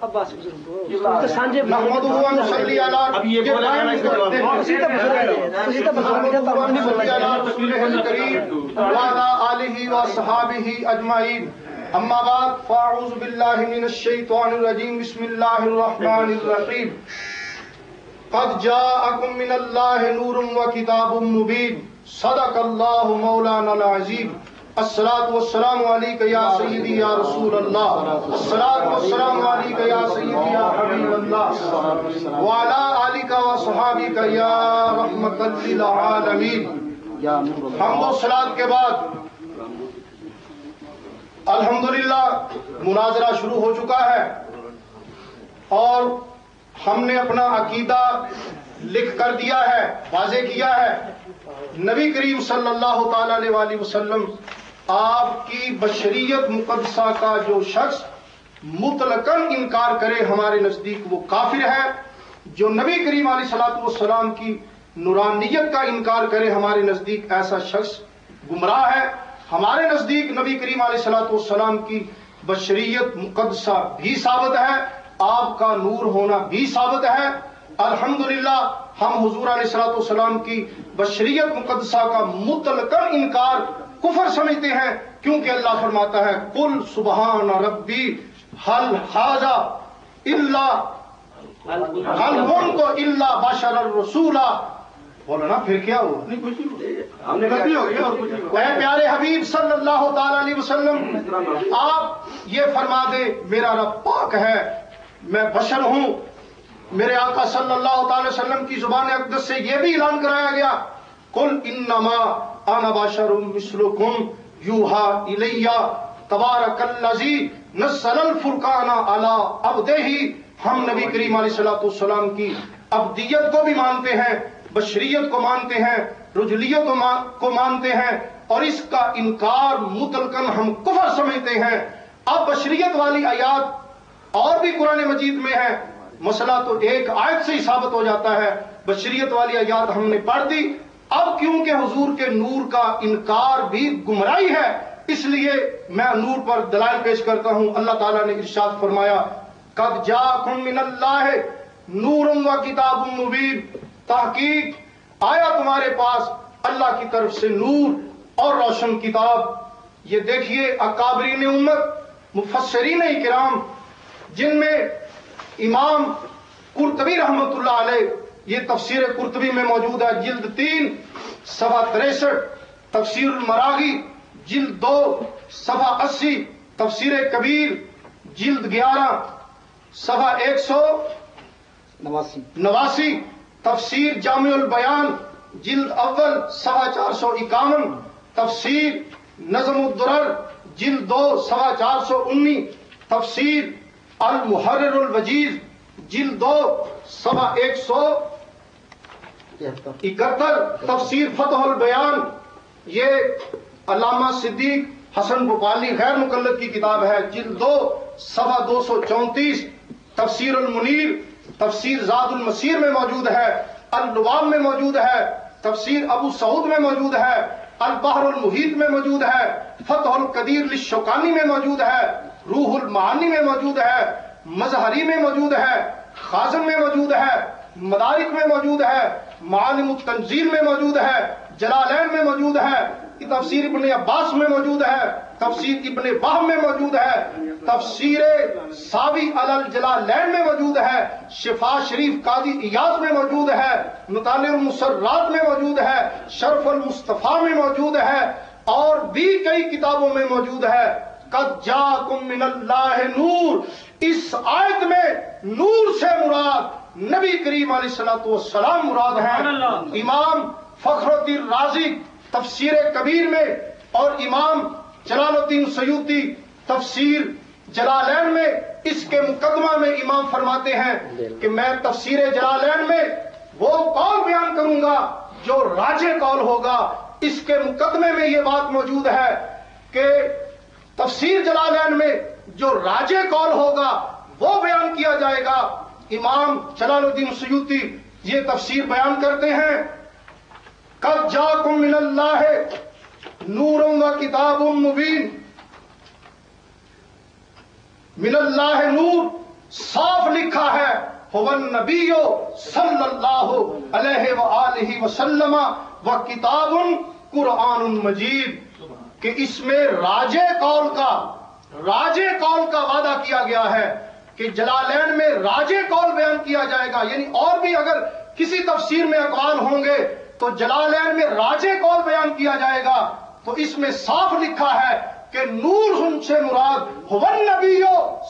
عباس بزرگ سانجے نحمدہ و نصلی علی اب یہ بولا جانا اس کریم وعلی آلہ و صحابہ اجمعین اما بعد فاعوذ باللہ من الشیطان الرجیم بسم اللہ الرحمن الرحیم قد جاءکم من اللہ نور و کتاب مبین صدق اللہ مولانا العظیم الصلاة والسلام علیکہ یا سیدی یا رسول اللہ الصلاة والسلام علیکہ یا سیدی یا حبیب اللہ وعلا آلکہ و صحابکہ یا رحمت للعالمین. حمد و صلاة کے بعد الحمدللہ مناظرہ شروع ہو چکا ہے اور ہم نے اپنا عقیدہ لکھ کر دیا ہے، واضح کیا ہے. نبی کریم صلی اللہ تعالی علیہ وآلہ وسلم آپ کی بشریت مقدسہ کا جو شخص مطلقاً انکار کرے ہمارے نزدیک وہ کافر ہے. جو نبی کریم علیہ الصلوۃ والسلام کی نورانیت کا انکار کرے ہمارے نزدیک ایسا شخص گمراہ ہے. ہمارے نزدیک نبی کریم علیہ الصلوۃ والسلام کی بشریت مقدسہ بھی ثابت ہے، آپ کا نور ہونا بھی ثابت ہے. الحمدللہ ہم حضور علیہ الصلوۃ والسلام کی بشریت مقدسہ کا مطلقاً انکار کفر سمجھتے ہیں، کیونکہ اللہ فرماتا ہے قل سبحان ربی هل ھذا الا هل كنت الا بشرا رسولا. بولو نا پھر کیا ہوا، ہم نے غلطی ہو گئی اور کچھ نہیں. اے پیارے حبیب صلی اللہ تعالی علیہ وسلم آپ یہ فرما دے میرا رب پاک ہے، میں بشر ہوں. میرے آقا صلی اللہ تعالی وسلم کی زبان اقدس سے یہ بھی اعلان کرایا گیا قل انما انا بشر مثلکم یوحا الی تبارک الذی نزل الفرقان علی عبدہ. ہم نبی کریم علیہ الصلوۃ والسلام کی عبدیت کو بھی مانتے ہیں، بشریت کو مانتے ہیں، رجولیت کو مانتے ہیں، اور اس کا انکار مطلقاً ہم کفر سمجھتے ہیں. اب بشریت والی آیات اور بھی قرآن مجید میں ہے، مسئلہ تو ایک آیت سے ہی ثابت ہو جاتا ہے. بشریت والی آیات ہم نے پڑھ دی. اب کیونکہ حضور کے نور کا انکار بھی گمراہی ہے، اس لیے میں نور پر دلائل پیش کرتا ہوں. اللہ تعالیٰ نے ارشاد فرمایا قد جاءکم من اللہ نور و کتاب مبین. تحقیق آیا تمہارے پاس اللہ کی طرف سے نور اور روشن کتاب. یہ دیکھیے اکابرین امت مفسرین کرام جن میں امام قرطبی رحمت اللہ علیہ، یہ تفسیر قرطبی میں موجود ہے، جلد 3 صفحہ 63، تفسیر المراغی جلد 2 صفحہ 80، تفسیر کبیر جلد 11 صفحہ 189، تفسیر جامع البیان جلد اول صفحہ 451، تفسیر نظم الدرر جلد 2 صفحہ 419، تفسیر المحرر الوجیز جلد 2 صفحہ 171، تفسیر فتح البیان یہ علامہ صدیق حسن بھوپالی غیر مقلد کی کتاب ہے، جلد 2 صفحہ 234، تفسیر المنیر تفسیر زاد المسیر میں موجود ہے، اللباب میں موجود ہے، تفسیر ابو سعود میں موجود ہے، البحر المحیط میں موجود ہے، فتح القدیر للشوکانی میں موجود ہے، روح المعانی میں موجود ہے، مظہری میں موجود ہے، خازن میں موجود ہے، مدارک میں موجود ہے، معالم التنزیل میں موجود ہے، جلالین میں موجود ہے، تفسیر ابن عباس میں موجود ہے، تفسیر ابن وہب میں موجود ہے، تفسیر ساوی علی الجلالین میں موجود ہے، شفا شریف قاضی ایاز میں موجود ہے، مطالع المسرات میں موجود ہے، شرف المصطفیٰ میں موجود ہے، اور بھی کئی کتابوں میں موجود ہے. قد جاءکم من اللہ نور، اس آیت میں نور سے مراد نبی کریم علیہ الصلوۃ والسلام مراد ہیں. امام فخر الدین رازی تفسیر کبیر میں اور امام جلال الدین سیوطی تفسیر جلالین میں اس کے مقدمہ میں امام فرماتے ہیں کہ میں تفسیر جلالین میں وہ قول بیان کروں گا جو راجح قول ہوگا. اس کے مقدمے میں یہ بات موجود ہے کہ تفسیر جلالین میں جو راجح قول ہوگا وہ بیان کیا جائے گا. امام جلال الدین سیوطی یہ تفسیر بیان کرتے ہیں قد جاءکم من اللہ نور و کتاب مبین. من اللہ نور صاف لکھا ہے هو النبی صلی اللہ علیہ وآلہ وسلم و کتاب قرآن مجید، کہ اس میں راجے قول کا وعدہ کیا گیا ہے کہ جلالین میں راجے قول بیان کیا جائے گا، یعنی اور بھی اگر کسی تفسیر میں اقوال ہوں گے تو جلالین میں راجے قول بیان کیا جائے گا۔ تو اس میں صاف لکھا ہے کہ نور سے مراد هو النبی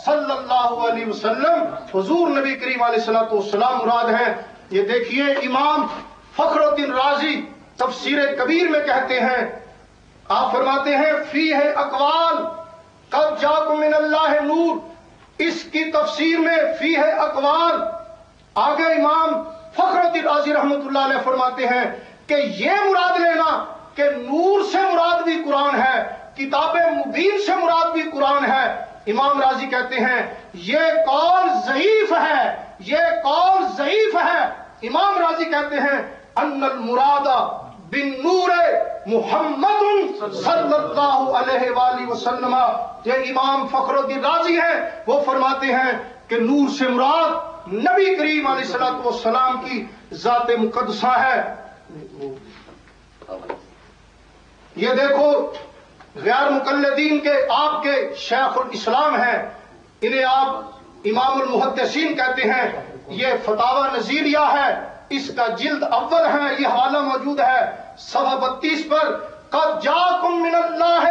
صلی اللہ علیہ وسلم، حضور نبی کریم علیہ الصلوۃ والسلام مراد ہیں۔ یہ دیکھیے امام فخر الدین رازی تفسیر کبیر میں کہتے ہیں، آپ فرماتے ہیں فیہ اقوال قد جاکم من اللہ نور، اس کی تفسیر میں فیہ اقوال۔ آگے امام فخر الدین رازی رحمۃ اللہ علیہ فرماتے ہیں کہ یہ مراد لینا کہ نور سے مراد بھی قرآن ہے، کتاب مبین سے مراد بھی قرآن ہے۔ امام رازی کہتے ہیں یہ قول ضعیف ہے۔ امام رازی کہتے ہیں ان المراد بالنور محمد صلی اللہ علیہ وآلہ وسلم، یہ امام فخر الدین رازی ہیں، وہ فرماتے ہیں کہ نور سے مراد نبی کریم علیہ الصلوۃ والسلام کی ذات مقدسہ ہے۔ یہ دیکھو غیر مقلدین کے آپ کے شیخ الاسلام ہیں، انہیں آپ امام المحدثین کہتے ہیں، یہ فتاوی نظیریہ ہے، اس کا جلد اول ہے، یہ حوالہ موجود ہے صفحہ 32 پر، قد جاکم من اللہ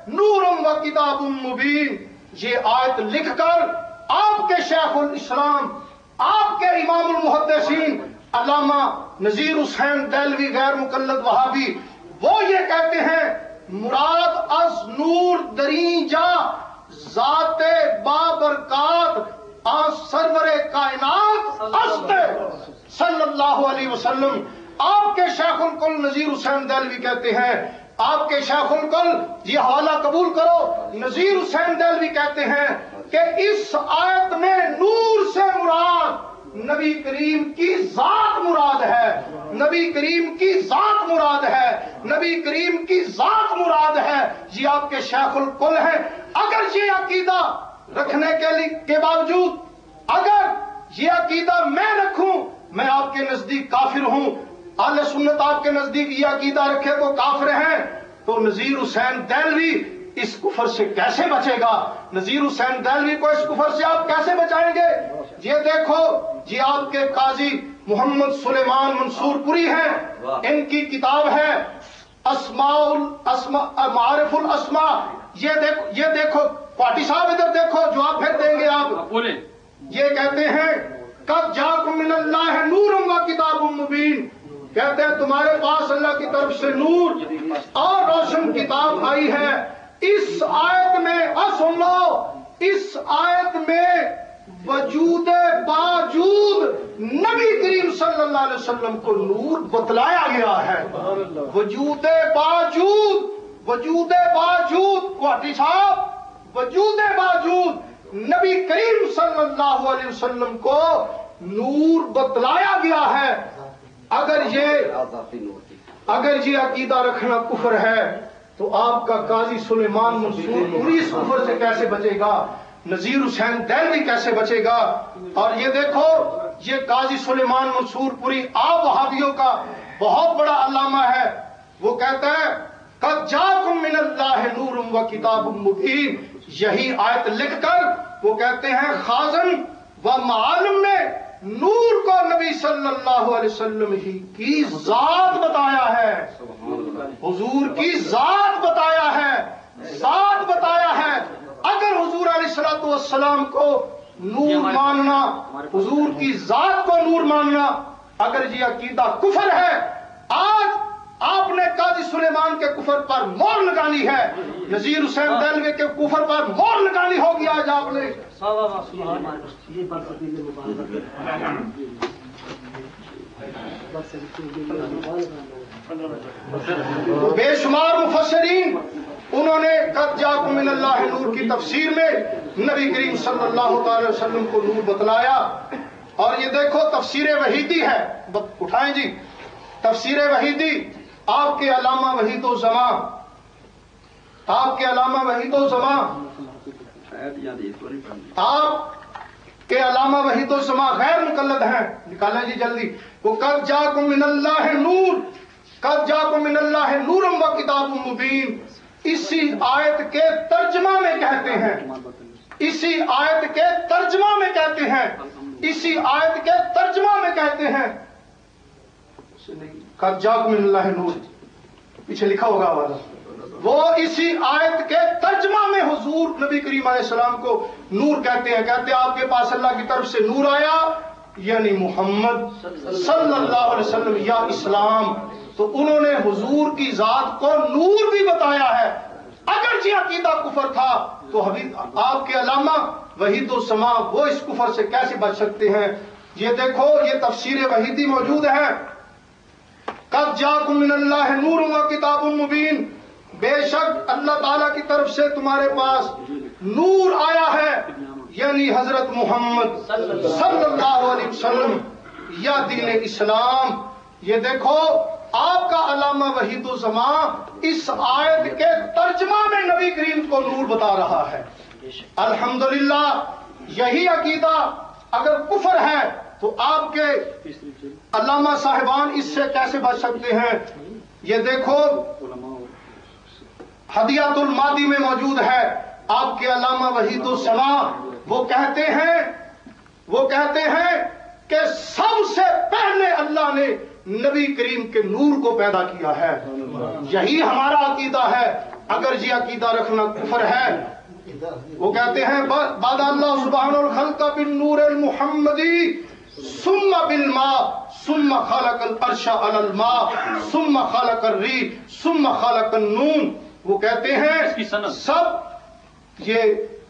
نور و کتاب مبین۔ یہ آیت لکھ کر آپ کے شیخ الاسلام، آپ کے امام المحدثین علامہ نذیر حسین دہلوی غیر مقلد وہابی، وہ یہ کہتے ہیں مراد از نور دریجا ذات بابرکات آن سرور کائنات است صلی اللہ علیہ وسلم۔ آپ کے شیخ الکل نذیر حسین دہلوی کہتے ہیں، آپ کے شیخ الکل، یہ حوالہ قبول کرو، نذیر حسین دہلوی کہتے ہیں کہ اس آیت میں نور سے مراد نبی کریم کی ذات مراد ہے، نبی کریم کی ذات مراد ہے، نبی کریم کی ذات مراد ہے۔ یہ آپ کے شیخ الکل ہیں۔ اگر یہ عقیدہ رکھنے کے باوجود، اگر یہ عقیدہ میں رکھوں، میں آپ کے نزدیک کافر ہوں، اہل سنت آپ کے نزدیک یہ عقیدہ رکھے تو کافر ہیں، تو نذیر حسین دہلوی اس کفر سے کیسے بچے گا؟ نذیر حسین دہلوی کو اس کفر سے آپ کیسے بچائیں گے؟ یہ دیکھو، یہ آپ کے قاضی محمد سلیمان منصور پوری ہیں، ان کی کتاب ہے معارف الاسماء۔ یہ دیکھو پاٹی صاحب ادھر دیکھو، جواب پھر دیں گے آپ۔ یہ کہتے ہیں قد جاکم من اللہ نور و کتاب مبین، کہتے ہیں تمہارے پاس اللہ کی طرف سے نور اور روشن کتاب آئی ہے۔ اس آیت میں سن لو، اس آیت میں وجود باوجود نبی کریم صلی اللہ علیہ وسلم کو نور بتلایا گیا ہے۔ وجود باوجود کوٹی صاحب، وجود باوجود نبی کریم صلی اللہ علیہ وسلم کو نور بتلایا گیا ہے۔ اگر یہ عقیدہ رکھنا کفر ہے تو آپ کا قاضی سلیمان منصور پوری اس کفر سے کیسے بچے گا؟ نذیر حسین دہلوی کیسے بچے گا؟ اور یہ دیکھو، یہ قاضی سلیمان منصور پوری آپ وہابیوں کا بہت بڑا علامہ ہے، وہ کہتا ہے قد جاکم من اللہ نور و کتاب مبین۔ یہی آیت لکھ کر وہ کہتے ہیں خازن و معالم میں نور کو نبی صلی اللہ علیہ وسلم ہی کی ذات بتایا ہے، حضور کی ذات بتایا ہے۔ اگر حضور علیہ الصلوۃ والسلام کو نور ماننا، حضور کی ذات کو نور ماننا، اگر یہ عقیدہ کفر ہے، آج آپ نے قاضی سلیمان کے کفر پر مہر لگانی ہے، نذیر حسین دہلوی کے کفر پر مہر لگانی ہوگی آج آپ نے۔ بے شمار مفسرین انہوں نے قد جاکم من اللہ نور کی تفسیر میں نبی کریم صلی اللہ تعالی وسلم کو نور بتلایا۔ اور یہ دیکھو تفسیر وحیدی ہے، اٹھائیں جی، تفسیر وحیدی آپ کے علامہ وحید الزمان، آپ کہ علامہ وحید السما غیر مقلد ہیں، نکالیں جی جلدی، وہ قد جاکم من اللہ نور، قد جاکم من اللہ نور و کتاب مبین، اسی آیت کے ترجمہ میں کہتے ہیں، اسی آیت کے ترجمہ میں کہتے ہیں، اسی آیت کے ترجمہ میں کہتے ہیں، قد جاکم من اللہ نور، پیچھے لکھا ہوگا والا، وہ اسی آیت کے ترجمہ میں حضور نبی کریم علیہ السلام کو نور کہتے ہیں، کہتے ہیں آپ کے پاس اللہ کی طرف سے نور آیا، یعنی محمد صلی اللہ علیہ وسلم یا اسلام، تو انہوں نے حضور کی ذات کو نور بھی بتایا ہے۔ اگر جی عقیدہ کفر تھا تو آپ کے علامہ وحید السما وہ اس کفر سے کیسے بچ سکتے ہیں؟ یہ دیکھو، یہ تفسیر وحیدی موجود ہے، قد جاکم من اللہ نور و کتاب مبین، بے شک اللہ تعالیٰ کی طرف سے تمہارے پاس نور آیا ہے، یعنی حضرت محمد صلی اللہ علیہ وسلم یا دین اسلام۔ یہ دیکھو، آپ کا علامہ وحید السما اس آیت کے ترجمہ میں نبی کریم کو نور بتا رہا ہے۔ الحمدللہ، یہی عقیدہ اگر کفر ہے تو آپ کے علامہ صاحبان اس سے کیسے بچ سکتے ہیں؟ یہ دیکھو، ہدیۃ المادی میں موجود ہے، آپ کے علامہ وحید السما وہ کہتے ہیں کہ سب سے پہلے اللہ نے نبی کریم کے نور کو پیدا کیا ہے۔ یہی ہمارا عقیدہ ہے۔ اگر یہ عقیدہ رکھنا کفر ہے، وہ کہتے ہیں بعد اللہ سبحانہ الخلق بالنور المحمدی ثم بالماء ثم خلق العرش علی الماء ثم خلق الریح ثم خلق النون۔ وہ کہتے ہیں سب یہ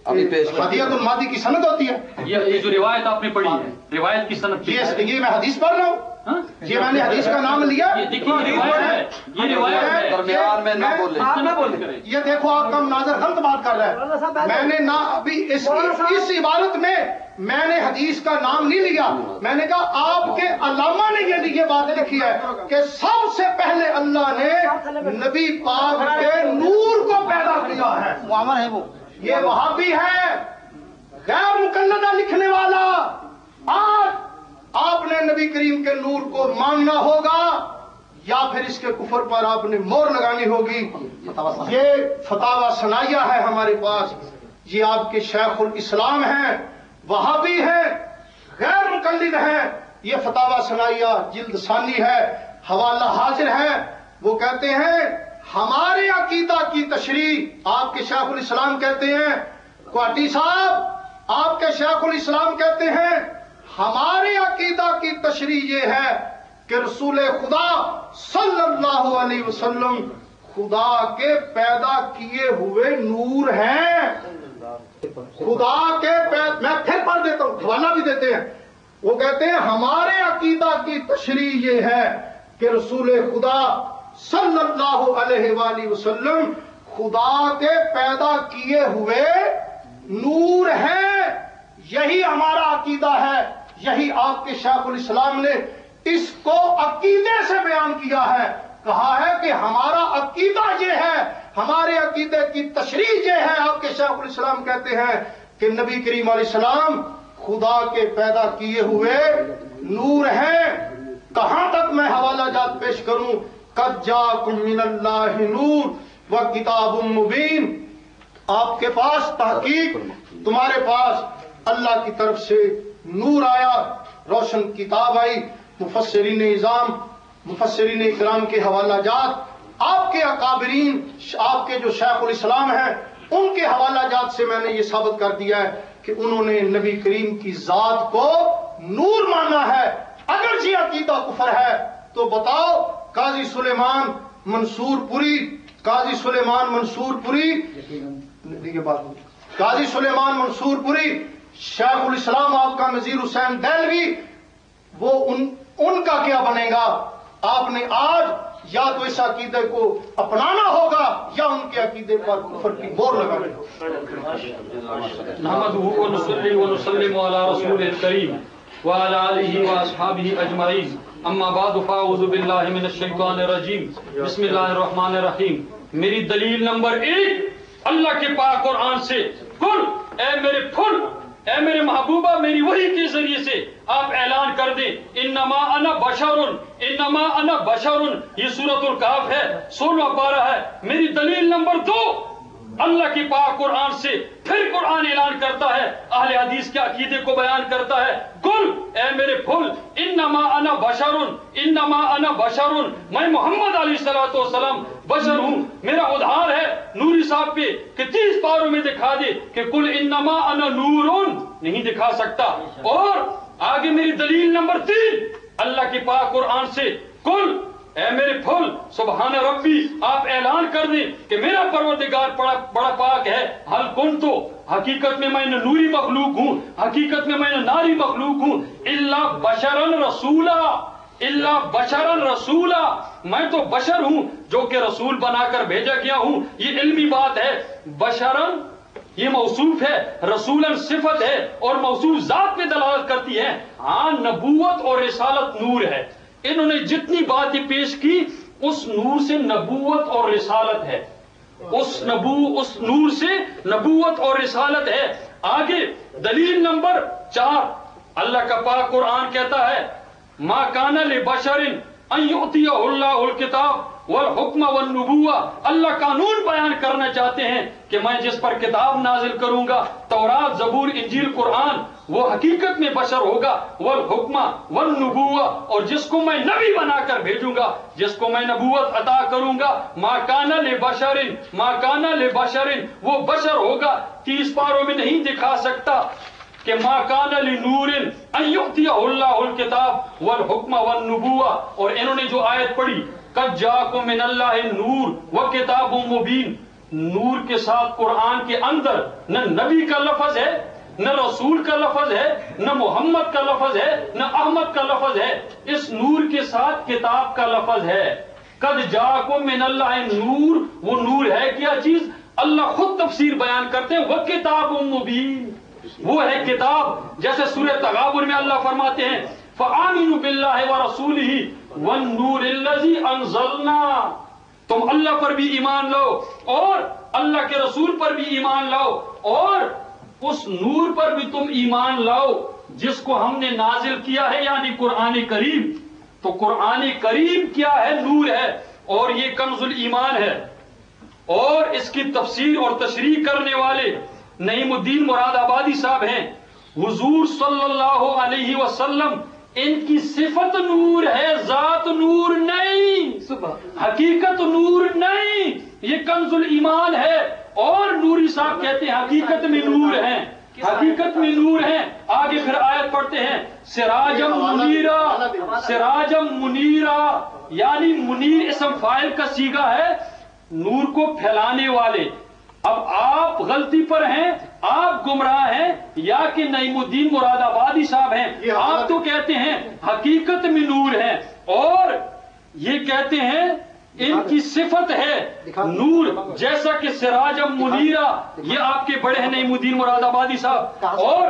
ہدیۃ المادی کی سند ہوتی ہے، یہ جو روایت آپ نے پڑھی ہے، روایت کی سند، یہ میں حدیث پڑھ رہا ہوں، یہ میں نے حدیث کا نام لیا، درمیان میں نہ بولے، یہ دیکھو آپ کا مناظر غلط بات کر رہا ہے۔ میں نے نہ ابھی اس عبارت میں میں نے حدیث کا نام نہیں لیا، میں نے کہا آپ کے علامہ نے یہ بات لکھی ہے کہ سب سے پہلے اللہ نے نبی پاک کے نور کو پیدا کیا ہے۔ معامر ہے وہ، یہ وہابی ہے، غیر مقلدہ لکھنے والا۔ آج آپ نے نبی کریم کے نور کو ماننا ہوگا یا پھر اس کے کفر پر آپ نے مہر لگانی ہوگی۔ یہ فتاوی ثنائیہ ہے ہمارے پاس، یہ آپ کے شیخ الاسلام ہیں، وہابی ہیں، غیر مقلد ہیں۔ یہ فتاوی ثنائیہ جلد ثانی ہے، حوالہ حاضر ہے۔ وہ کہتے ہیں ہمارے عقیدہ کی تشریح، آپ کے شیخ الاسلام کہتے ہیں، کوٹی صاحب آپ کے شیخ الاسلام کہتے ہیں ہمارے عقیدہ کی تشریح یہ ہے کہ رسول خدا صلی اللہ علیہ وسلم خدا کے پیدا کیے ہوئے نور ہیں۔ خدا کے میں پھر پڑھ دیتا ہوں، حوالہ بھی دیتے ہیں۔ وہ کہتے ہیں ہمارے عقیدہ کی تشریح یہ ہے کہ رسول خدا صلی اللہ علیہ وآلہ وسلم خدا کے پیدا کیے ہوئے نور ہیں۔ یہی ہمارا عقیدہ ہے، یہی آپ کے شیخ الاسلام نے اس کو عقیدے سے بیان کیا ہے، کہا ہے کہ ہمارا عقیدہ یہ ہے، ہمارے عقیدے کی تشریح یہ ہے۔ آپ کے شیخ الاسلام کہتے ہیں کہ نبی کریم علیہ السلام خدا کے پیدا کیے ہوئے نور ہیں۔ کہاں تک میں حوالہ جات پیش کروں؟ قد جاکم من اللہ نور و کتاب مبین، آپ کے پاس تحقیق، تمہارے پاس اللہ کی طرف سے نور آیا، روشن کتاب آئی۔ مفسرین اعظام، مفسرین اکرام کے حوالہ جات، آپ کے اکابرین، آپ کے جو شیخ الاسلام ہیں ان کے حوالہ جات سے میں نے یہ ثابت کر دیا ہے کہ انہوں نے نبی کریم کی ذات کو نور مانا ہے۔ اگر یہ عقیدہ کفر ہے تو بتاؤ، قاضی سلیمان منصور پوری، قاضی سلیمان منصور پوری، قاضی سلیمان منصور پوری، شیخ الاسلام آپ کا نذیر حسین دہلوی، وہ ان کا کیا بنے گا؟ آپ نے آج یا تو اس عقیدے کو اپنانا ہوگا یا ان کے عقیدے پر کفر کی مہر لگانی ہوگی۔ نحمدہ ونصلی ونسلم علی رسول الکریم وعلی آلہ واصحابہ اجمعین، اما بعد فاعوذ باللہ من الشیطان الرجیم، بسم اللہ الرحمن الرحیم۔ میری دلیل نمبر 1 اللہ کے پاک قرآن سے، قل اے میرے پھل، اے اے میرے محبوبہ میری وحی کے ذریعے سے آپ اعلان کر دیں انما انا بشرن، انما انا بشرن، یہ سورۃ الکہف ہے 16واں پارہ ہے۔ میری دلیل نمبر 2 اللہ کی پاک قرآن سے پھر قرآن اعلان کرتا ہے، اہل حدیث کے عقیدے کو بیان کرتا ہے، قل اے میرے پھول انما انا بشرن، انما انا بشرن، میں محمد علیہ السلام بشر ہوں۔ میرا ادھار ہے نوری صاحب پہ کہ 30 پاروں میں دکھا دے کہ قل انما انا نورن، نہیں دکھا سکتا۔ اور آگے میری دلیل نمبر 3 اللہ کی پاک قرآن سے قل اے میرے پھول سبحان ربی، آپ اعلان کر دیں کہ میرا پروردگار بڑا پاک ہے، حل کن تو حقیقت میں نوری مخلوق ہوں، حقیقت میں ناری مخلوق ہوں، الا بشرن رسولا، الا بشرن رسولا، میں تو بشر ہوں جو کہ رسول بنا کر بھیجا گیا ہوں۔ یہ علمی بات ہے، بشرن یہ موصوف ہے، رسولن صفت ہے اور موصوف ذات پہ دلالت کرتی ہے۔ ہاں نبوت اور رسالت نور ہے، انہوں نے جتنی باتیں پیش کی اس نور سے نبوت اور رسالت ہے، اس نور سے نبوت اور رسالت ہے۔ آگے دلیل نمبر 4 اللہ کا پاک قرآن کہتا ہے ما کان لبشر ان یؤتیہ اللہ الکتاب والحکم والنبوہ، اللہ قانون بیان کرنا چاہتے ہیں کہ میں جس پر کتاب نازل کروں گا، تورات، زبور، انجیل، قرآن، وہ حقیقت میں بشر ہوگا، والحکم والنبوہ، اور جس کو میں نبی بنا کر بھیجوں گا، جس کو میں نبوت عطا کروں گا، ما کان لبشر، ما کان لبشر، وہ بشر ہوگا۔ 30 پاروں میں نہیں دکھا سکتا کہ ما کان لنور ان یؤتیہ اللہ الکتاب والحکم والنبوہ۔ اور انہوں نے جو آیت پڑھی قد جاءکم من اللہ نور وکتاب مبین، نور کے ساتھ قرآن کے اندر نہ نبی کا لفظ ہے، نہ رسول کا لفظ ہے، نہ محمد کا لفظ ہے، نہ احمد کا لفظ ہے، اس نور کے ساتھ کتاب کا لفظ ہے۔ قد جاءکم من اللہ نور، وہ نور ہے کیا چیز؟ اللہ خود تفسیر بیان کرتے ہیں، وکتاب مبین، وہ ہے کتاب۔ جیسے سورہ تغابن میں اللہ فرماتے ہیں فآمنوا باللہ ورسولہ والنور الذی انزلنا، تم اللہ پر بھی ایمان لاؤ اور اللہ کے رسول پر بھی ایمان لاؤ اور اس نور پر بھی تم ایمان لاؤ جس کو ہم نے نازل کیا ہے، یعنی قرآن کریم۔ تو قرآن کریم کیا ہے؟ نور ہے، اور یہ کنز الایمان ہے۔ اور اس کی تفسیر اور تشریح کرنے والے نعیم الدین مراد آبادی صاحب ہیں۔ حضور صلی اللہ علیہ وسلم ان کی صفت نور ہے، ذات نور نہیں، حقیقت نور نہیں، یہ کنز الایمان ہے۔ اور نوری صاحب کہتے ہیں حقیقت میں نور ہیں، حقیقت میں نور ہیں۔ آگے پھر آیت پڑھتے ہیں سراجم منیرا، سراجم منیرا، یعنی منیر اسم فاعل کا صیغہ ہے، نور کو پھیلانے والے۔ اب آپ غلطی پر ہیں، آپ گمراہ ہیں، یا کہ نعیم الدین مراد آبادی صاحب ہیں؟ آپ تو کہتے ہیں حقیقت میں نور ہے، اور یہ کہتے ہیں ان کی صفت ہے نور، جیسا کہ سراجم منیرا، یہ آپ کے بڑے ہیں نعیم الدین مراد آبادی صاحب۔ اور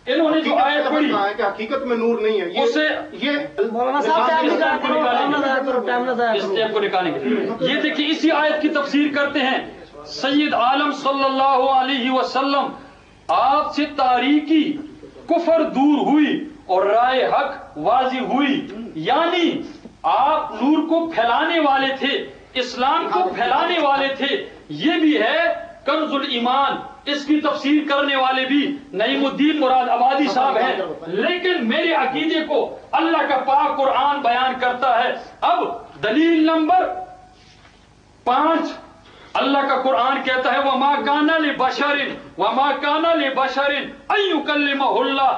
انہوں نے جو آیت پڑھی کہ حقیقت میں نور نہیں ہے، اسے مولانا صاحب اس ٹیپ کو نکالیں گے۔ یہ دیکھیں اسی آیت کی تفسیر کرتے ہیں سید عالم صلی اللہ علیہ وسلم، آپ سے تاریکی کفر دور ہوئی اور رائے حق واضح ہوئی، یعنی آپ نور کو پھیلانے والے تھے، اسلام کو پھیلانے والے تھے۔ یہ بھی ہے کنز الایمان، اس کی تفسیر کرنے والے بھی نعیم الدین مراد آبادی صاحب ہیں، لیکن میرے عقیدے کو اللہ کا پاک قرآن بیان کرتا ہے۔ اب دلیل نمبر 5 اللہ کا قرآن کہتا ہے وَمَا كَانَ لِبَشَرٍ وَمَا كَانَ لِبَشَرٍ أَن يُكَلِّمَهُ اللَّهُ،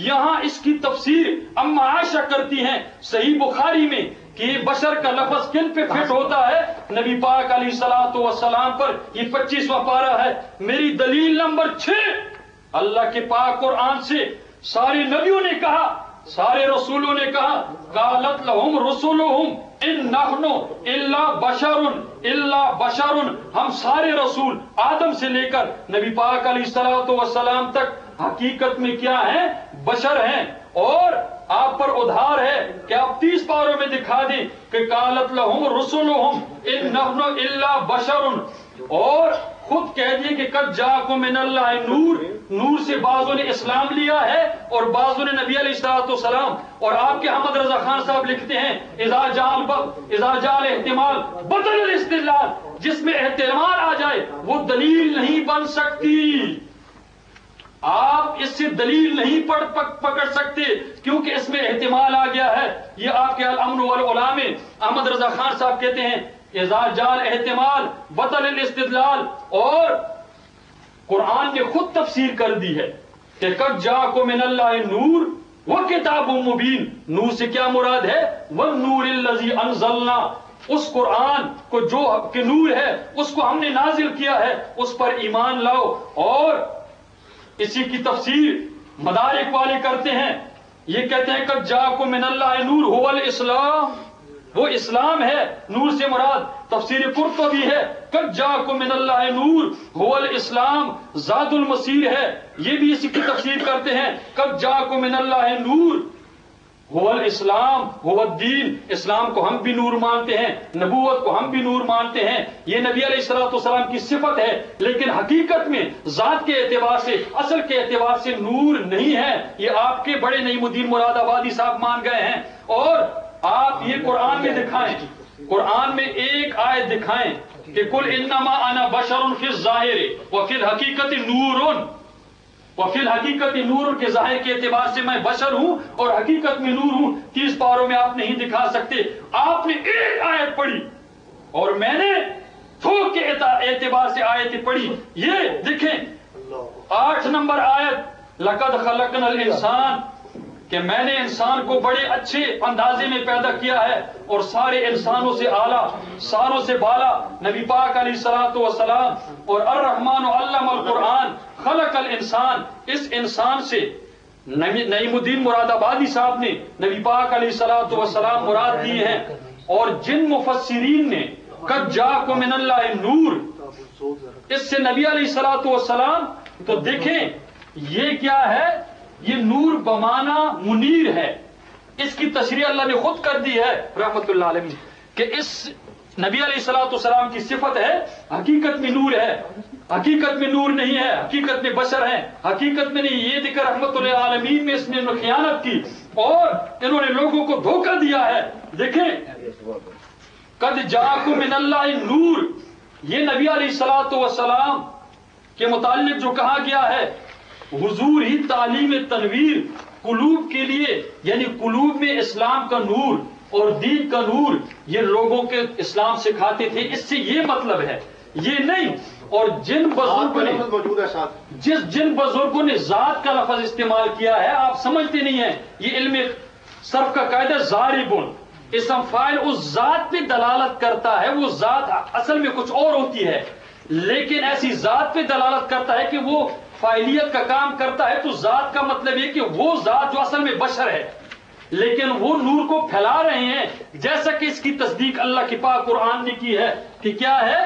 یہاں اس کی تفسیر اما عائشہ کرتی ہیں صحیح بخاری میں کہ یہ بشر کا لفظ کن پہ فٹ ہوتا ہے؟ نبی پاک علیہ الصلوۃ والسلام پر۔ یہ 25واں پارہ ہے۔ میری دلیل نمبر 6 اللہ کے پاک قرآن سے سارے نبیوں نے کہا، سارے رسولوں نے کہا قالت لهم رسلهم ان نحن الا بشر، ہم سارے رسول آدم سے لے کر نبی پاک علیہ الصلوۃ والسلام تک حقیقت میں کیا ہیں؟ بشر ہیں۔ اور آپ پر ادھار ہے کہ آپ 30 پاروں میں دکھا دیں کہ قالت لهم رسلهم ان نحن الا بشر۔ اور خود کہہ دیے کہ قد جاءکم من اللہ نور، نور سے بعضوں نے اسلام لیا ہے اور بعضوں نے نبی علیہ الصلوۃ والسلام. اور آپ کے احمد رضا خان صاحب لکھتے ہیں اذا جاء الاحتمال بطل الاستدلال، جس میں احتمال آ جائے وہ دلیل نہیں بن سکتی. آپ اس سے دلیل نہیں پکڑ سکتے کیونکہ اس میں احتمال آ گیا ہے. یہ آپ کے الامن والعلا میں احمد رضا خان صاحب کہتے ہیں اذا جاء الاحتمال بطل الاستدلال. اور قرآن نے خود تفسیر کر دی ہے کہ قد جاءکم من اللہ نور وکتاب مبین. نور سے کیا مراد ہے؟ والنور الذی انزلنا، اس قرآن کو جو کہ نور ہے اس کو ہم نے نازل کیا ہے، اس پر ایمان لاؤ. اور اسی کی تفسیر مدارک والے کرتے ہیں، یہ کہتے ہیں قد جاءکم من اللہ نور هو الاسلام، وہ اسلام ہے. نور سے مراد تفسیر قرطبی ہے قد جاءکم من اللہ نور هو الاسلام، زاد المسیر ہے، یہ بھی اسی کی تفسیر کرتے ہیں قد جاءکم من اللہ نور هو الاسلام هو الدین. اسلام کو ہم بھی نور مانتے ہیں، نبوت کو ہم بھی نور مانتے ہیں. یہ نبی علیہ الصلوۃ والسلام کی صفت ہے، لیکن حقیقت میں ذات کے اعتبار سے، اصل کے اعتبار سے نور نہیں ہے. یہ آپ کے بڑے نعیم الدین مراد آبادی صاحب مان گئے ہیں. اور آپ یہ قرآن میں دکھائیں، قرآن میں ایک آیت دکھائیں کہ قل انما انا بشر فی الظاہر وفی الحقیقت نور، وفی الحقیقت نور کے ظاہر کے اعتبار سے میں بشر ہوں اور حقیقت میں نور ہوں. 30 پاروں میں آپ نہیں دکھا سکتے. آپ نے ایک آیت پڑھی اور میں نے تھوک کے اعتبار سے آیتیں پڑھی. یہ دیکھیں 8 نمبر آیت لقد خلقنا الانسان، کہ میں نے انسان کو بڑے اچھے اندازے میں پیدا کیا ہے اور سارے انسانوں سے اعلیٰ، ساروں سے بالا نبی پاک علیہ الصلوۃ والسلام. اور الرحمن علم القرآن خلق الانسان، اس انسان سے نعیم الدین مراد آبادی صاحب نے نبی پاک علیہ الصلوۃ والسلام مراد دیے ہیں. اور جن مفسرین نے قد جاءکم من اللہ نور، اس سے نبی علیہ الصلوۃ والسلام، تو دیکھیں یہ کیا ہے، یہ نور بمانا منیر ہے. اس کی تشریح اللہ نے خود کر دی ہے رحمت اللہ علیہ کہ اس نبی علیہ الصلوۃ والسلام کی صفت ہے، حقیقت میں نور ہے، حقیقت میں نور نہیں ہے، حقیقت میں بشر ہیں، حقیقت میں نہیں. یہ دیکھ رحمت اللہ عالمین میں اس نے خیانت کی اور انہوں نے لوگوں کو دھوکہ دیا ہے. دیکھیں قد جاءکم من اللہ نور، یہ نبی علیہ الصلوۃ والسلام کے متعلق جو کہا گیا ہے، حضور ہی تعلیم تنویر قلوب کے لیے، یعنی قلوب میں اسلام کا نور اور دین کا نور، یہ لوگوں کے اسلام سکھاتے تھے. اس سے یہ مطلب ہے، یہ نہیں. اور جن بزرگوں نے ذات کا لفظ استعمال کیا ہے آپ سمجھتے نہیں ہیں. یہ علم صرف کا قاعدہ ضاربن، اسم فاعل اس ذات پہ دلالت کرتا ہے، وہ ذات اصل میں کچھ اور ہوتی ہے، لیکن ایسی ذات پہ دلالت کرتا ہے کہ وہ فاعلیت کا کام کرتا ہے. تو ذات کا مطلب یہ کہ وہ ذات جو اصل میں بشر ہے لیکن وہ نور کو پھیلا رہے ہیں، جیسا کہ اس کی تصدیق اللہ کی پاک قرآن نے کی ہے کہ کیا ہے،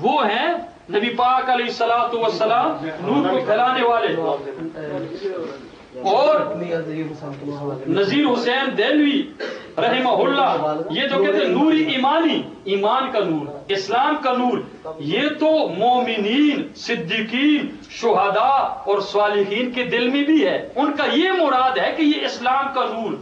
وہ ہیں نبی پاک علیہ الصلوۃ والسلام نور کو پھیلانے والے. اور نذیر حسین دہلوی رحمہ اللہ یہ جو کہتے ہیں نوری ایمانی، ایمان کا نور، اسلام کا نور، یہ تو مومنین، صدیقین، شہداء اور صالحین کے دل میں بھی ہے. ان کا یہ مراد ہے کہ یہ اسلام کا نور،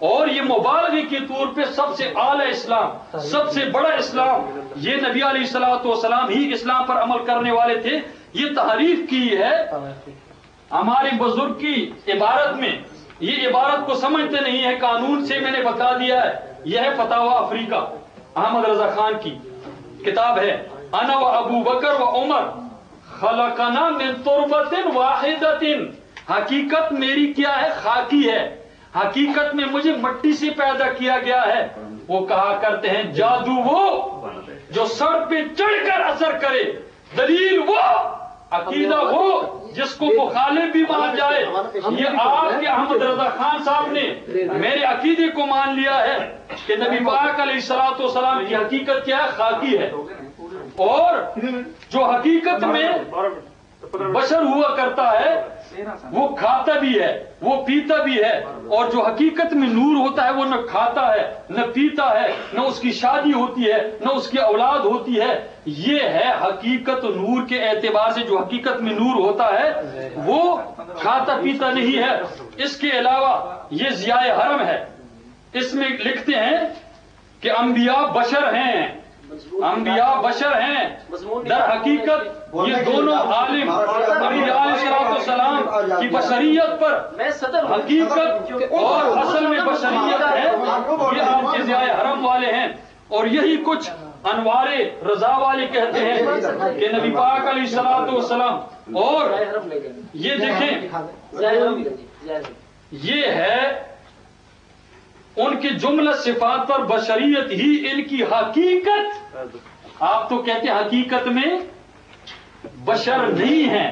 اور یہ مبالغے کے طور پہ سب سے اعلیٰ اسلام، سب سے بڑا اسلام، یہ نبی علیہ الصلوۃ والسلام ہی اسلام پر عمل کرنے والے تھے. یہ تحریف کی ہے ہمارے بزرگ کی عبارت میں. یہ عبارت کو سمجھتے نہیں ہے، قانون سے میں نے بتا دیا ہے. یہ ہے فتاوی افریقہ، احمد رضا خان کی کتاب ہے. انا و ابو بکر و عمر خلقنا من تربت واحدۃ، حقیقت میری کیا ہے، خاکی ہے، حقیقت میں مجھے مٹی سے پیدا کیا گیا ہے. وہ کہا کرتے ہیں جادو وہ جو سر پہ چڑھ کر اثر کرے، دلیل وہ، عقیدہ وہ جس کو مخالف بھی مان جائے. یہ آپ کے احمد رضا خان صاحب نے میرے عقیدے کو مان لیا ہے کہ نبی پاک علیہ الصلوۃ والسلام کی حقیقت کیا ہے، خاکی ہے. اور جو حقیقت میں بشر ہوا کرتا ہے وہ کھاتا بھی ہے وہ پیتا بھی ہے، اور جو حقیقت میں نور ہوتا ہے وہ نہ کھاتا ہے نہ پیتا ہے، نہ اس کی شادی ہوتی ہے نہ اس کی اولاد ہوتی ہے۔ یہ ہے حقیقت نور کے اعتبار سے، جو حقیقت میں نور ہوتا ہے وہ کھاتا پیتا نہیں ہے۔ اس کے علاوہ یہ ضیاء حرم ہے، اس میں لکھتے ہیں کہ انبیاء بشر ہیں، انبیاء بشر ہیں، در حقیقت یہ دونوں عالم انبیاء علیہ السلام کی بشریت پر حقیقت اور اصل میں بشریت ہے، یہ آپ کے ضیاء حرم والے ہیں۔ اور یہی کچھ انوار رضا والے کہتے ہیں کہ نبی پاک علیہ السلام، اور یہ دیکھیں یہ ہے ان کی جملہ صفات پر بشریت ہی ان کی حقیقت۔ آپ تو کہتے ہیں حقیقت میں بشر نہیں ہیں،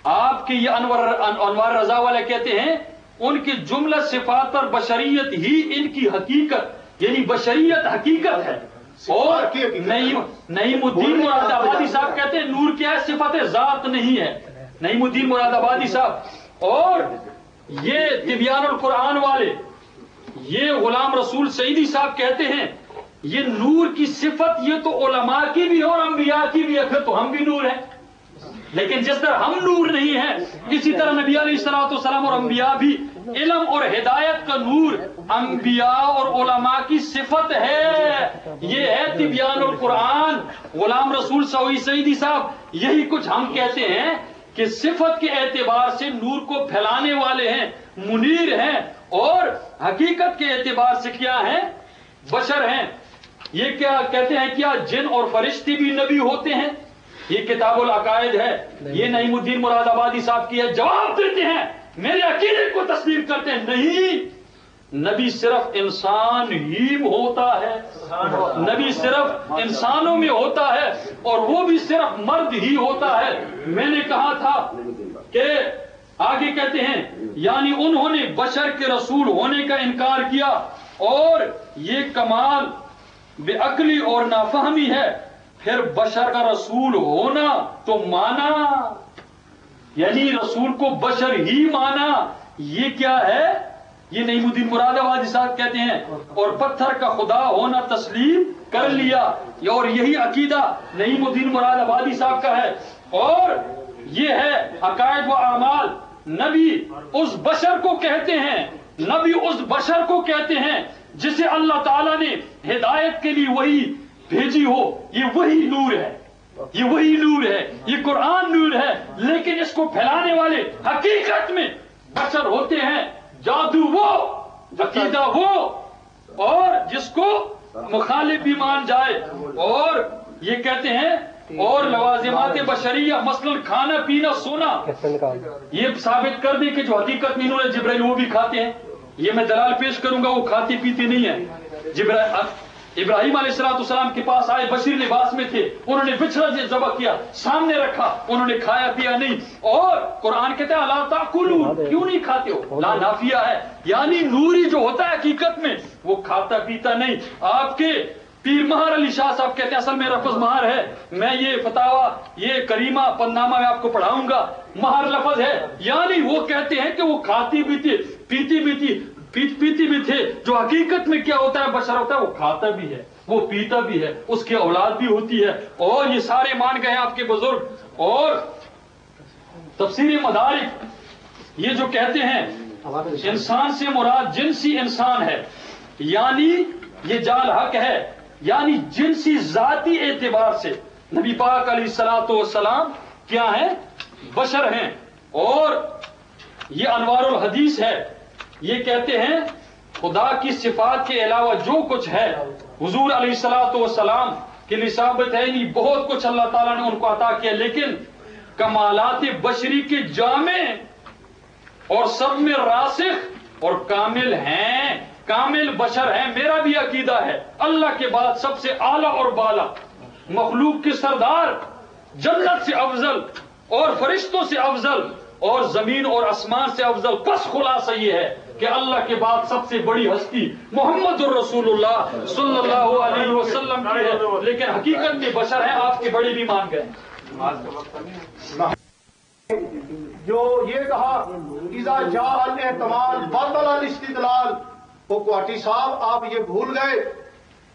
آپ کے یہ انوار رضا والے کہتے ہیں ان کی جملہ صفات پر بشریت ہی ان کی حقیقت، یعنی بشریت حقیقت ہے۔ اور نعیم الدین مراد آبادی صاحب کہتے ہیں نور کیا ہے؟ صفت ذات نہیں ہے، نعیم الدین مراد آبادی صاحب۔ اور یہ تبیان القرآن والے، یہ غلام رسول سعیدی صاحب کہتے ہیں یہ نور کی صفت یہ تو علماء کی بھی ہے اور انبیاء کی بھی ہے، پھر تو ہم بھی نور ہیں۔ لیکن جس طرح ہم نور نہیں ہیں، اسی طرح نبی علیہ السلام اور انبیاء بھی علم اور ہدایت کا نور انبیاء اور علماء کی صفت ہے۔ یہ ہے تبیان القرآن غلام رسول سعیدی صاحب۔ یہی کچھ ہم کہتے ہیں کہ صفت کے اعتبار سے نور کو پھیلانے والے ہیں، منیر ہیں، اور حقیقت کے اعتبار سے کیا ہیں؟ بشر ہیں۔ یہ کیا کہتے ہیں؟ کیا جن اور فرشتے بھی نبی ہوتے ہیں؟ یہ کتاب العقائد ہے، یہ نعیم الدین مراد آبادی صاحب کی ہے۔ جواب دیتے ہیں میرے عقیدے کو تسلیم کرتے ہیں، نہیں، نبی صرف انسان ہی ہوتا ہے، نبی صرف انسانوں میں ہوتا ہے، اور وہ بھی صرف مرد ہی ہوتا ہے۔ میں نے کہا تھا کہ آگے کہتے ہیں یعنی انہوں نے بشر کے رسول ہونے کا انکار کیا، اور یہ کمال بے عقلی اور نافہمی ہے۔ پھر بشر کا رسول ہونا تو مانا، یعنی رسول کو بشر ہی مانا، یہ کیا ہے؟ یہ نعیم الدین مراد آبادی صاحب کہتے ہیں، اور پتھر کا خدا ہونا تسلیم کر لیا، اور یہی عقیدہ نعیم الدین مراد آبادی صاحب کا ہے۔ اور یہ ہے عقائد و اعمال، نبی اس بشر کو کہتے ہیں، نبی اس بشر کو کہتے ہیں جسے اللہ تعالیٰ نے ہدایت کے لیے وہی بھیجی ہو۔ یہ وہی نور ہے، یہ وہی نور ہے، یہ قرآن نور ہے، لیکن اس کو پھیلانے والے حقیقت میں بشر ہوتے ہیں۔ جادو وہ، عقیدہ وہ، اور جس کو مخالف بھی مان جائے۔ اور یہ کہتے ہیں اور لوازمات بشریہ، مثلا کھانا پینا سونا، یہ ثابت کر دیں کہ جو حقیقت میں انہوں نے جبرائیل وہ بھی کھاتے ہیں۔ یہ میں دلال پیش کروں گا، وہ کھاتے پیتے نہیں ہیں۔ ابراہیم علیہ السلام کے پاس آئے، بشیر لباس میں تھے، انہوں نے بچھڑا ذبح کیا، سامنے رکھا، انہوں نے کھایا پیا نہیں۔ اور قرآن کہتا ہے لا تاکلوا، کیوں نہیں کھاتے ہو؟ لا نافیہ ہے، یعنی نوری جو ہوتا ہے حقیقت میں وہ کھاتا پیتا نہیں۔ آپ کے پیر مہر علی شاہ صاحب کہتے ہیں، اصل میں لفظ مہر ہے، میں یہ فتاوا یہ کریمہ پدنامہ میں آپ کو پڑھاؤں گا، مہر لفظ ہے، یعنی وہ کہتے ہیں کہ وہ کھاتی پیتی بھی تھے۔ جو حقیقت میں کیا ہوتا ہے؟ بشر ہوتا ہے، وہ کھاتا بھی ہے، وہ پیتا بھی ہے، اس کی اولاد بھی ہوتی ہے، اور یہ سارے مان گئے ہیں آپ کے بزرگ۔ اور تفسیر مدارک یہ جو کہتے ہیں انسان سے مراد جنسی انسان ہے، یعنی یہ جال حق ہے، یعنی جنسی ذاتی اعتبار سے نبی پاک علیہ السلام کیا ہیں؟ بشر ہیں۔ اور یہ انوار الحدیث ہے، یہ کہتے ہیں خدا کی صفات کے علاوہ جو کچھ ہے حضور علیہ السلام کے لیے ثابت ہے، نہیں بہت کچھ اللہ تعالیٰ نے ان کو عطا کیا، لیکن کمالات بشری کے جامع اور سب میں راسخ اور کامل ہیں، کامل بشر ہیں۔ میرا بھی عقیدہ ہے اللہ کے بعد سب سے اعلیٰ اور بالا، مخلوق کے سردار، جنت سے افضل اور فرشتوں سے افضل اور زمین اور آسمان سے افضل۔ بس خلاصہ یہ ہے کہ اللہ کے بعد سب سے بڑی ہستی محمد الرسول اللہ صلی اللہ علیہ وسلم کی ہے، لیکن حقیقت میں بشر ہیں، آپ کے بڑے بھی مان گئے۔ جو یہ کہا اذا جاء الاعتماد بطل الاستدلال، وہ کوٹی صاحب آپ یہ بھول گئے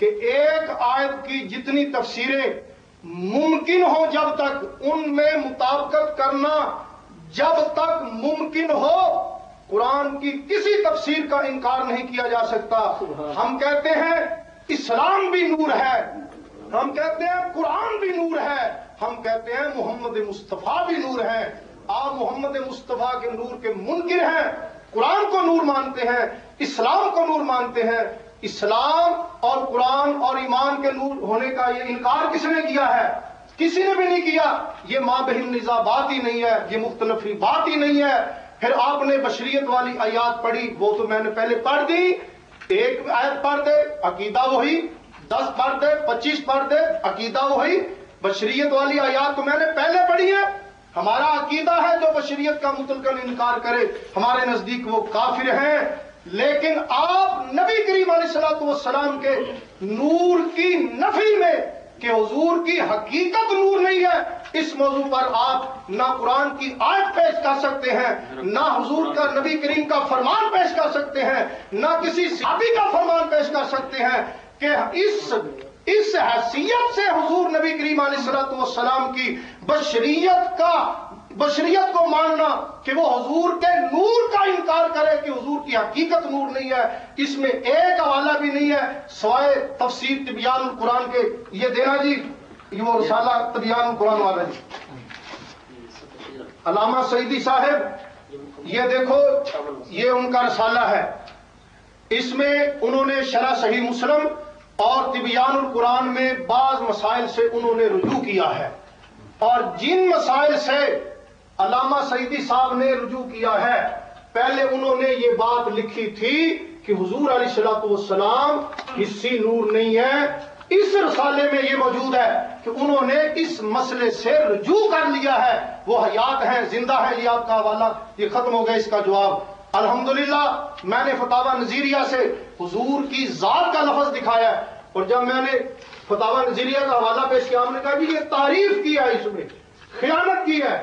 کہ ایک آیت کی جتنی تفسیریں ممکن ہو جب تک ان میں مطابقت کرنا جب تک ممکن ہو، قرآن کی کسی تفسیر کا انکار نہیں کیا جا سکتا۔ ہم کہتے ہیں اسلام بھی نور ہے، ہم کہتے ہیں قرآن بھی نور ہے، ہم کہتے ہیں محمد مصطفیٰ بھی نور ہے۔ آپ محمد مصطفیٰ کے نور کے منکر ہیں، قرآن کو نور مانتے ہیں، اسلام کو نور مانتے ہیں۔ اسلام اور قرآن اور ایمان کے نور ہونے کا یہ انکار کس نے کیا ہے؟ کسی نے بھی نہیں کیا۔ یہ ماں بہن نزاع بات ہی نہیں ہے، یہ مختلفی بات ہی نہیں ہے۔ پھر آپ نے بشریت والی آیات پڑھی، وہ تو میں نے پہلے پڑھ دی۔ ایک آیت پڑھ دے عقیدہ وہی، 10 پڑھ دے 25 پڑھ دے عقیدہ وہی۔ بشریت والی آیات تو میں نے پہلے پڑھی ہے۔ ہمارا عقیدہ ہے جو بشریت کا مطلقاً انکار کرے ہمارے نزدیک وہ کافر ہیں۔ لیکن آپ نبی کریم علیہ الصلوۃ والسلام کے نور کی نفی میں کہ حضور کی حقیقت نور نہیں ہے، اس موضوع پر آپ نہ قرآن کی آیت پیش کر سکتے ہیں، نہ حضور کا نبی کریم کا فرمان پیش کر سکتے ہیں، نہ کسی صحابی کا فرمان پیش کر سکتے ہیں کہ اس حیثیت سے حضور نبی کریم علیہ الصلوۃ والسلام کی بشریت کو ماننا کہ وہ حضور کے نور کا انکار کرے کہ حضور کی حقیقت نور نہیں ہے، اس میں ایک حوالہ بھی نہیں ہے سوائے تفسیر تبیان القرآن کے۔ یہ دینا جی، یہ وہ رسالہ تبیان القرآن والا جی، علامہ سعیدی صاحب، یہ دیکھو یہ ان کا رسالہ ہے۔ اس میں انہوں نے شرح صحیح مسلم اور تبیان القرآن میں بعض مسائل سے انہوں نے رجوع کیا ہے، اور جن مسائل سے علامہ سعیدی صاحب نے رجوع کیا ہے، پہلے انہوں نے یہ بات لکھی تھی کہ حضور علیہ الصلوۃ والسلام حصی نور نہیں ہے۔ اس رسالے میں یہ موجود ہے کہ انہوں نے اس مسئلے سے رجوع کر لیا ہے، وہ حیات ہیں، زندہ ہیں۔ یہ آپ کا حوالہ، یہ ختم ہو گیا اس کا جواب۔ الحمدللہ میں نے فتاوی نظیریہ سے حضور کی ذات کا لفظ دکھایا ہے، اور جب میں نے فتاوی نظیریہ کا حوالہ پیش کیا، ہم نے کہا کہ یہ تعریف کی ہے، اس میں خیانت کی ہے۔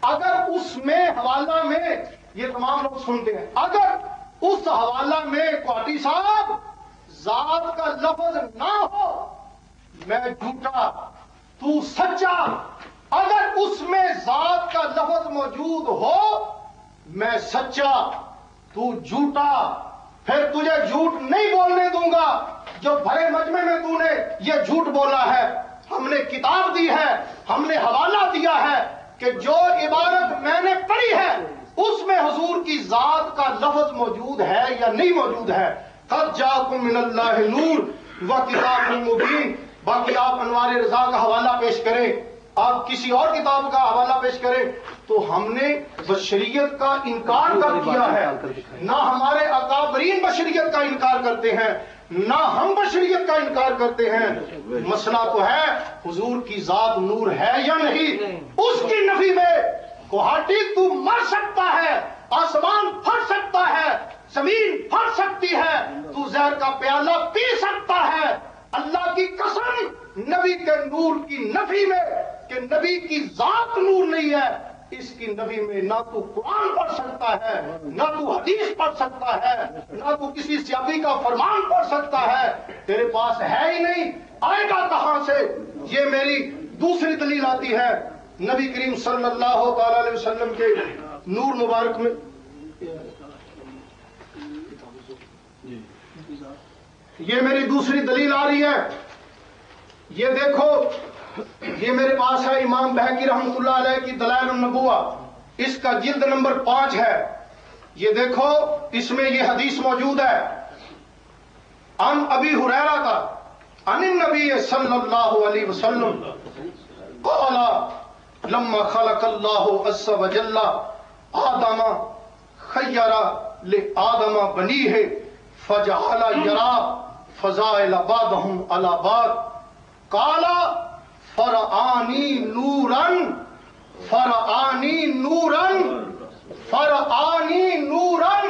اگر اس میں حوالہ میں، یہ تمام لوگ سنتے ہیں، اگر اس حوالہ میں کوٹی صاحب ذات کا لفظ نہ ہو، میں جھوٹا تو سچا، اگر اس میں ذات کا لفظ موجود ہو، میں سچا تو جھوٹا، پھر تجھے جھوٹ نہیں بولنے دوں گا جو بھرے مجمع میں تو نے یہ جھوٹ بولا ہے۔ ہم نے کتاب دی ہے، ہم نے حوالہ دیا ہے کہ جو عبارت میں نے پڑھی ہے اس میں حضور کی ذات کا لفظ موجود ہے یا نہیں موجود ہے۔ قد جاءکم من اللہ نور وکتاب مبین۔ باقی آپ انوار رضا کا حوالہ پیش کریں، آپ کسی اور کتاب کا حوالہ پیش کریں، تو ہم نے بشریت کا انکار کر کیا ہے؟ نہ ہمارے اکابرین بشریت کا انکار کرتے ہیں، نہ ہم بشریت کا انکار کرتے ہیں۔ مسئلہ تو ہے حضور کی ذات نور ہے یا نہیں، اس کی نفی میں کوہاٹی تو مر سکتا ہے، آسمان پھٹ سکتا ہے، زمین پھٹ سکتی ہے، تو زہر کا پیالہ پی سکتا ہے۔ اللہ کی قسم، نبی کے نور کی نفی میں کہ نبی کی ذات نور نہیں ہے، اس کی نفی میں نہ تو قرآن پڑھ سکتا ہے، نہ تو حدیث پڑھ سکتا ہے، نہ تو کسی صحابی کا فرمان پڑھ سکتا ہے۔ تیرے پاس ہے ہی نہیں، آئے گا کہاں سے؟ یہ میری دوسری دلیل آتی ہے نبی کریم صلی اللہ تعالی علیہ وسلم کے نور مبارک میں۔ یہ میری دوسری دلیل آ رہی ہے، یہ دیکھو، یہ میرے پاس ہے امام بہقی رحمۃ اللہ علیہ کی دلائل النبوہ، اس کا جلد نمبر 5 ہے۔ یہ دیکھو اس میں یہ حدیث موجود ہے، عن ابی ہریرہ کا عن النبی صلی اللہ علیہ وسلم قال لما خلق اللہ عز وجل آدم خیر لآدم بنیہ فجعل یرا فضائل بعضهم علی بعض قال فرآنی نوراً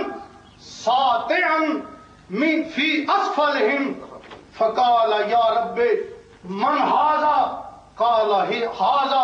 ساطعاً من فی اسفلہم فقال یا رب من ھذا قال ھذا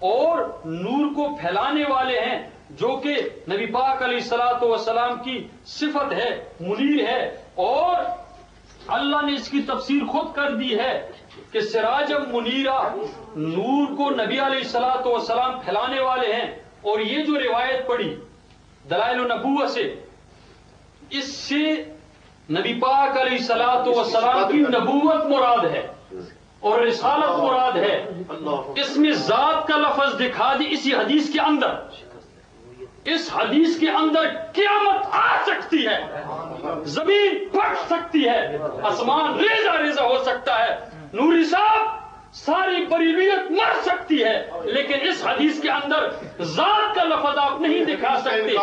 اور نور کو پھیلانے والے ہیں، جو کہ نبی پاک علیہ الصلوۃ والسلام کی صفت ہے، منیر ہے۔ اور اللہ نے اس کی تفسیر خود کر دی ہے کہ سراج منیرہ، نور کو نبی علیہ الصلوۃ والسلام پھیلانے والے ہیں۔ اور یہ جو روایت پڑھی دلائل النبوہ سے، اس سے نبی پاک علیہ الصلوۃ والسلام کی نبوت مراد ہے اور رسالت مراد ہے۔ اس میں ذات کا لفظ دکھا دی اسی حدیث کے اندر۔ اس حدیث کے اندر قیامت آ سکتی ہے، زمین پھٹ سکتی ہے، آسمان ریزہ ریزہ ہو سکتا ہے، نوری صاحب ساری بریلیت مر سکتی ہے، لیکن اس حدیث کے اندر ذات کا لفظ آپ نہیں دکھا سکتے۔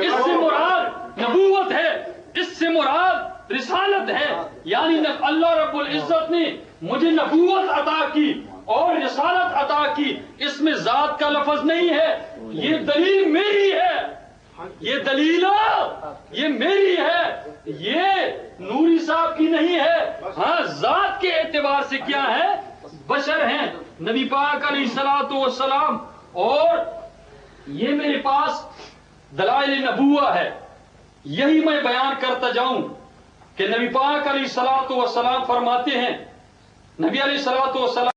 اس سے مراد نبوت ہے، اس سے مراد رسالت ہے، یعنی اللہ رب العزت نے مجھے نبوت عطا کی اور رسالت عطا کی، اس میں ذات کا لفظ نہیں ہے۔ یہ دلیل میری ہے، یہ دلیل یہ میری ہے، یہ نوری صاحب کی نہیں ہے۔ ہاں ذات کے اعتبار سے کیا ہے، بشر ہیں نبی پاک علیہ الصلوۃ والسلام، اور یہ میرے پاس دلائل نبوہ ہے، یہی میں بیان کرتا جاؤں کہ نبی پاک علیہ الصلوۃ والسلام فرماتے ہیں، نبی علیہ الصلوۃ والسلام